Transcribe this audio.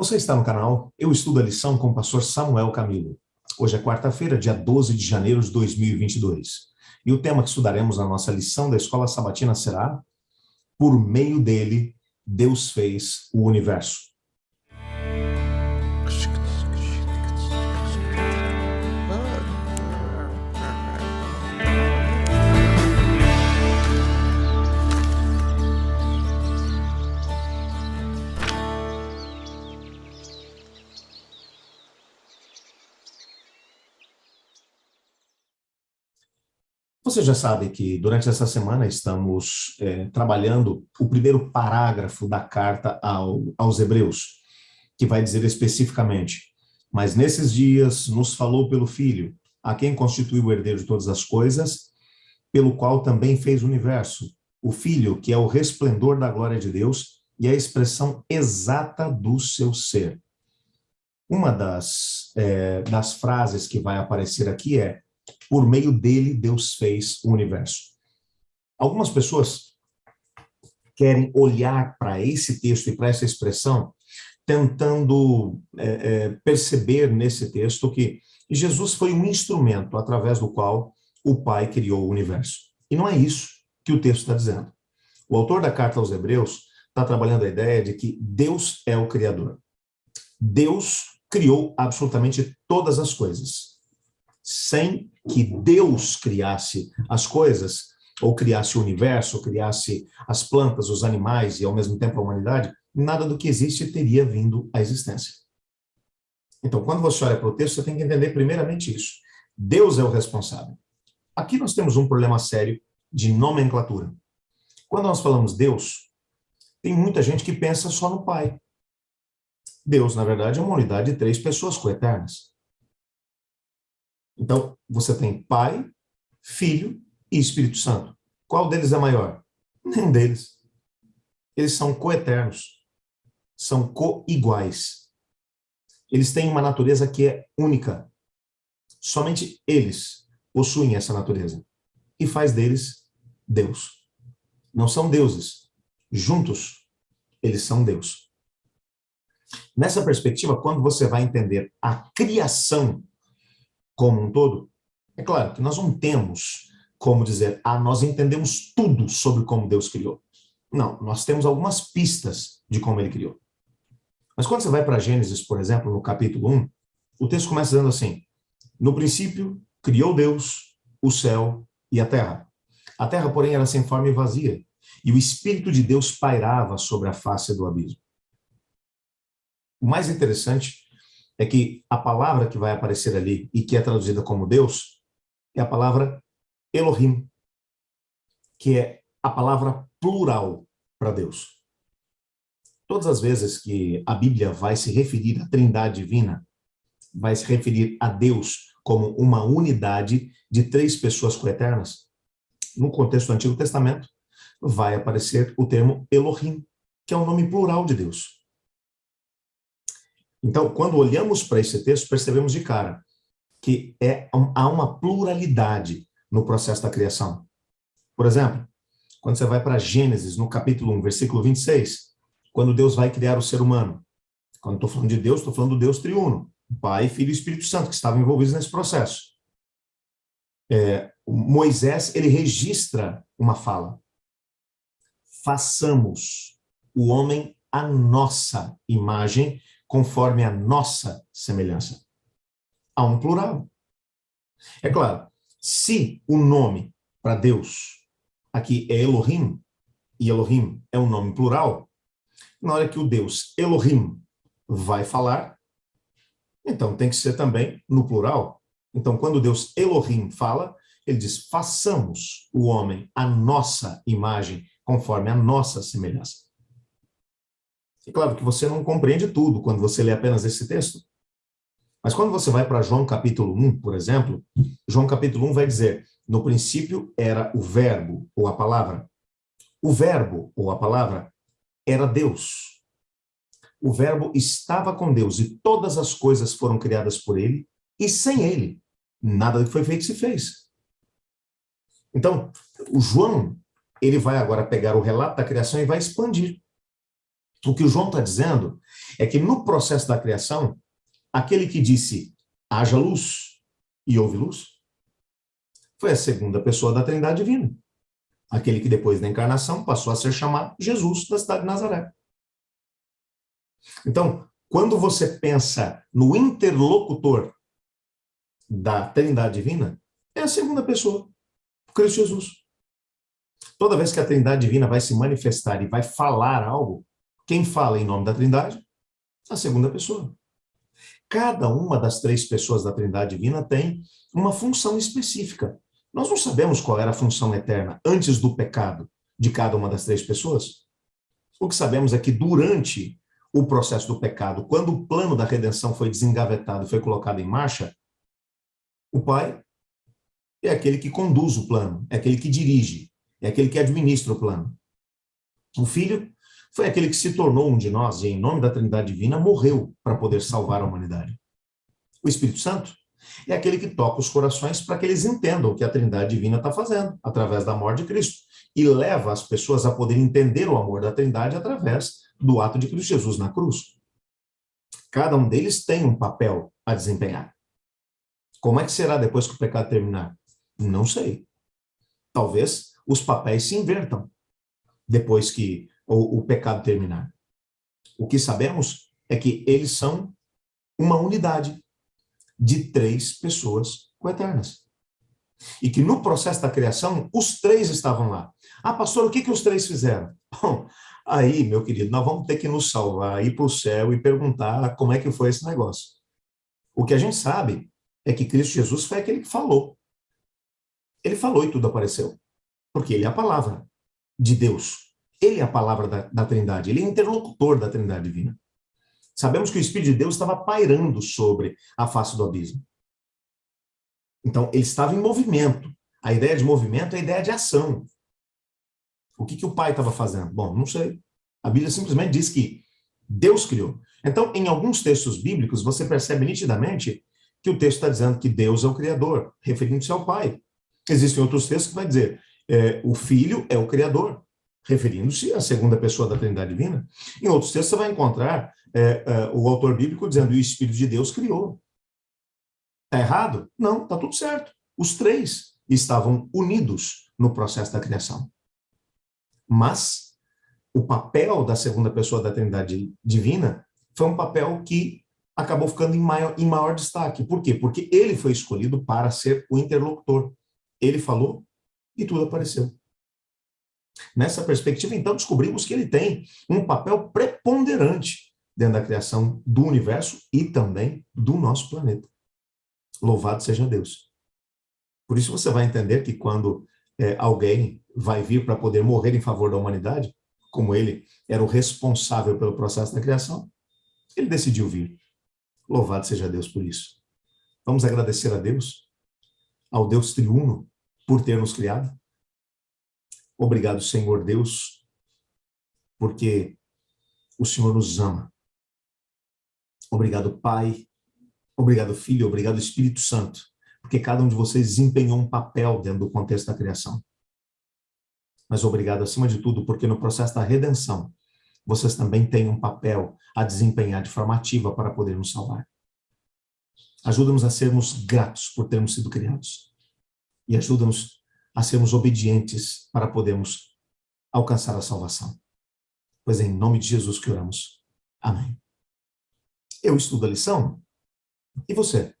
Você está no canal Eu Estudo a Lição com o pastor Samuel Camilo. Hoje é quarta-feira, dia 12 de janeiro de 2022. E o tema que estudaremos na nossa lição da Escola Sabatina será: Por meio dele, Deus fez o universo. Você já sabe que durante essa semana estamos trabalhando o primeiro parágrafo da carta aos Hebreus, que vai dizer especificamente: mas nesses dias nos falou pelo Filho, a quem constituiu o herdeiro de todas as coisas, pelo qual também fez o universo, o Filho, que é o resplendor da glória de Deus e a expressão exata do seu ser. Uma das frases que vai aparecer aqui é: por meio dele, Deus fez o universo. Algumas pessoas querem olhar para esse texto e para essa expressão, tentando perceber nesse texto que Jesus foi um instrumento através do qual o Pai criou o universo. E não é isso que o texto está dizendo. O autor da carta aos Hebreus está trabalhando a ideia de que Deus é o Criador. Deus criou absolutamente todas as coisas. Sem que Deus criasse as coisas, ou criasse o universo, ou criasse as plantas, os animais e ao mesmo tempo a humanidade, nada do que existe teria vindo à existência. Então, quando você olha para o texto, você tem que entender primeiramente isso. Deus é o responsável. Aqui nós temos um problema sério de nomenclatura. Quando nós falamos Deus, tem muita gente que pensa só no Pai. Deus, na verdade, é uma unidade de 3 pessoas coeternas. Então, você tem Pai, Filho e Espírito Santo. Qual deles é maior? Nenhum deles. Eles são coeternos, são coiguais. Eles têm uma natureza que é única. Somente eles possuem essa natureza. E faz deles Deus. Não são deuses. Juntos, eles são Deus. Nessa perspectiva, quando você vai entender a criação como um todo, é claro que nós não temos como dizer, nós entendemos tudo sobre como Deus criou. Não, nós temos algumas pistas de como ele criou. Mas quando você vai para Gênesis, por exemplo, no capítulo 1, o texto começa dizendo assim: no princípio, criou Deus o céu e a terra. A terra, porém, era sem forma e vazia, e o Espírito de Deus pairava sobre a face do abismo. O mais interessante é que a palavra que vai aparecer ali e que é traduzida como Deus é a palavra Elohim, que é a palavra plural para Deus. Todas as vezes que a Bíblia vai se referir à Trindade Divina, vai se referir a Deus como uma unidade de 3 pessoas coeternas, no contexto do Antigo Testamento, vai aparecer o termo Elohim, que é o nome plural de Deus. Então, quando olhamos para esse texto, percebemos de cara que há uma pluralidade no processo da criação. Por exemplo, quando você vai para Gênesis, no capítulo 1, versículo 26, quando Deus vai criar o ser humano. Quando estou falando de Deus, estou falando do Deus triuno, Pai, Filho e Espírito Santo, que estavam envolvidos nesse processo. Moisés, ele registra uma fala: façamos o homem à nossa imagem, conforme a nossa semelhança. Há um plural. É claro, se o nome para Deus aqui é Elohim, e Elohim é um nome plural, na hora que o Deus Elohim vai falar, então tem que ser também no plural. Então, quando Deus Elohim fala, ele diz: façamos o homem à nossa imagem, conforme a nossa semelhança. É claro que você não compreende tudo quando você lê apenas esse texto. Mas quando você vai para João capítulo 1, por exemplo, João capítulo 1 vai dizer: no princípio era o verbo, ou a palavra. O verbo, ou a palavra, era Deus. O verbo estava com Deus e todas as coisas foram criadas por ele, e sem ele, nada do que foi feito se fez. Então, o João, ele vai agora pegar o relato da criação e vai expandir. O que o João está dizendo é que no processo da criação, aquele que disse, haja luz e houve luz, foi a segunda pessoa da Trindade Divina. Aquele que depois da encarnação passou a ser chamado Jesus da cidade de Nazaré. Então, quando você pensa no interlocutor da Trindade Divina, é a segunda pessoa, Cristo Jesus. Toda vez que a Trindade Divina vai se manifestar e vai falar algo, quem fala em nome da Trindade? A segunda pessoa. Cada uma das três pessoas da Trindade Divina tem uma função específica. Nós não sabemos qual era a função eterna antes do pecado de cada uma das três pessoas. O que sabemos é que durante o processo do pecado, quando o plano da redenção foi desengavetado e foi colocado em marcha, o Pai é aquele que conduz o plano, é aquele que dirige, é aquele que administra o plano. O Filho foi aquele que se tornou um de nós e, em nome da Trindade Divina, morreu para poder salvar a humanidade. O Espírito Santo é aquele que toca os corações para que eles entendam o que a Trindade Divina está fazendo, através da morte de Cristo, e leva as pessoas a poder entender o amor da Trindade através do ato de Cristo Jesus na cruz. Cada um deles tem um papel a desempenhar. Como é que será depois que o pecado terminar? Não sei. Talvez os papéis se invertam depois que o pecado terminar. O que sabemos é que eles são uma unidade de três pessoas coeternas. E que no processo da criação, os três estavam lá. Ah, pastor, o que os três fizeram? Bom, aí, meu querido, nós vamos ter que nos salvar, ir para o céu e perguntar como é que foi esse negócio. O que a gente sabe é que Cristo Jesus foi aquele que falou. Ele falou e tudo apareceu. Porque ele é a palavra de Deus. Ele é a palavra da Trindade. Ele é interlocutor da Trindade Divina. Sabemos que o Espírito de Deus estava pairando sobre a face do abismo. Então, ele estava em movimento. A ideia de movimento é a ideia de ação. O que o Pai estava fazendo? Bom, não sei. A Bíblia simplesmente diz que Deus criou. Então, em alguns textos bíblicos, você percebe nitidamente que o texto está dizendo que Deus é o Criador, referindo-se ao Pai. Existem outros textos que vai dizer o Filho é o Criador, referindo-se à segunda pessoa da Trindade Divina. Em outros textos você vai encontrar o autor bíblico dizendo que o Espírito de Deus criou. Está errado? Não, está tudo certo. Os três estavam unidos no processo da criação. Mas o papel da segunda pessoa da Trindade Divina foi um papel que acabou ficando em maior destaque. Por quê? Porque ele foi escolhido para ser o interlocutor. Ele falou e tudo apareceu. Nessa perspectiva, então, descobrimos que ele tem um papel preponderante dentro da criação do universo e também do nosso planeta. Louvado seja Deus. Por isso você vai entender que quando alguém vai vir para poder morrer em favor da humanidade, como ele era o responsável pelo processo da criação, ele decidiu vir. Louvado seja Deus por isso. Vamos agradecer a Deus, ao Deus triuno, por ter nos criado. Obrigado, Senhor Deus, porque o Senhor nos ama. Obrigado, Pai. Obrigado, Filho. Obrigado, Espírito Santo, porque cada um de vocês desempenhou um papel dentro do contexto da criação. Mas obrigado, acima de tudo, porque no processo da redenção, vocês também têm um papel a desempenhar de forma ativa para poder nos salvar. Ajuda-nos a sermos gratos por termos sido criados. E ajuda-nos a sermos obedientes para podermos alcançar a salvação. Pois é em nome de Jesus que oramos. Amém. Eu estudo a lição. E você?